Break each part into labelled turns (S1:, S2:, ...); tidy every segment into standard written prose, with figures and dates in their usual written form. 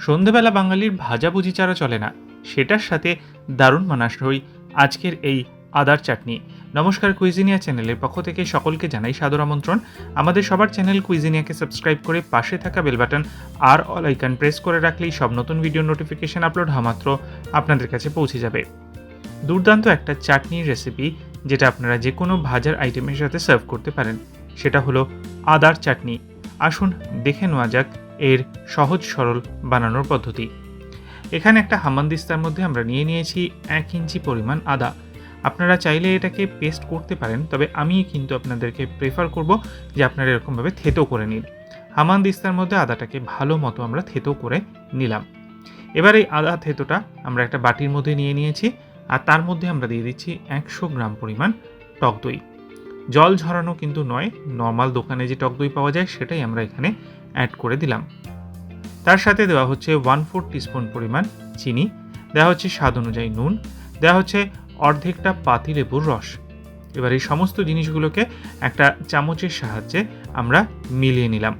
S1: সন্ধেবেলা বাঙালির ভাজাভুজি ছাড়া চলে না, সেটার সাথে দারুণ মানানসই আজকের এই আদার চাটনি। নমস্কার, কুইজিনিয়া চ্যানেলের পক্ষ থেকে সকলকে জানাই সাদর আমন্ত্রণ। আমাদের সবার চ্যানেল কুইজিনিয়াকে সাবস্ক্রাইব করে পাশে থাকা বেল বাটন আর অল আইকন প্রেস করে রাখলেই সব নতুন ভিডিও নোটিফিকেশন আপলোড হওয়া মাত্র আপনাদের কাছে পৌঁছে যাবে। দুর্দান্ত একটা চাটনির রেসিপি, যেটা আপনারা যে কোনো ভাজার আইটেমের সাথে সার্ভ করতে পারেন, সেটা হলো আদার চাটনি। আসুন দেখে নেওয়া যাক এর সহজ সরল বানানোর পদ্ধতি। এখানে একটা হামানদিস্তার মধ্যে আমরা নিয়েছি 1 ইঞ্চি পরিমাণ আদা। আপনারা চাইলে এটাকে পেস্ট করতে পারেন, তবে আমি কিন্তু আপনাদেরকে প্রেফার করব যে আপনারা এরকমভাবে থেতো করে নিন। হামানদিস্তার মধ্যে আদাটাকে ভালো মতো আমরা থেতো করে নিলাম। এবার এই আদা থেতোটা আমরা একটা বাটির মধ্যে নিয়েছি, আর তার মধ্যে আমরা দিয়ে দিচ্ছি 100 গ্রাম পরিমাণ টক দই। জল ঝরানো কিন্তু নয়, নর্মাল দোকানে যে টক দই পাওয়া যায় সেটাই আমরা এখানে অ্যাড করে দিলাম। তার সাথে দেওয়া হচ্ছে 1/4 টিস্পুন পরিমাণ চিনি, দেওয়া হচ্ছে স্বাদ অনুযায়ী নুন, দেওয়া হচ্ছে অর্ধেকটা পাতিলেবুর রস। এবার এই সমস্ত জিনিসগুলোকে একটা চামচের সাহায্যে আমরা মিলিয়ে নিলাম।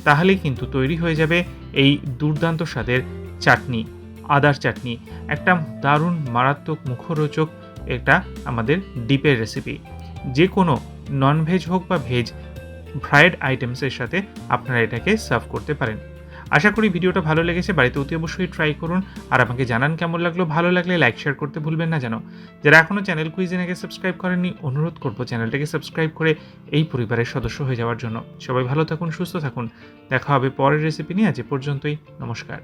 S1: তাহলেই কিন্তু তৈরি হয়ে যাবে এই দুর্দান্ত স্বাদের চাটনি, আদার চাটনি। একটা দারুণ মারাত্মক মুখরোচক এটা আমাদের ডিপের রেসিপি। যে কোনো ননভেজ হোক বা ভেজ ফ্রাইড আইটেমসের সাথে আপনারা এটাকে সার্ভ করতে পারেন। আশা করি ভিডিওটা ভালো লেগেছে, বাড়িতে অতি অবশ্যই ট্রাই করুন আর আমাকে জানান কেমন লাগলো। ভালো লাগলে লাইক শেয়ার করতে ভুলবেন না যেন। যারা এখনও চ্যানেল কুইজিনিয়াকে সাবস্ক্রাইব করেননি, অনুরোধ করব চ্যানেলটাকে সাবস্ক্রাইব করে এই পরিবারের সদস্য হয়ে যাওয়ার জন্য। সবাই ভালো থাকুন, সুস্থ থাকুন। দেখা হবে পরের রেসিপি নিয়ে। আজ এ পর্যন্তই, নমস্কার।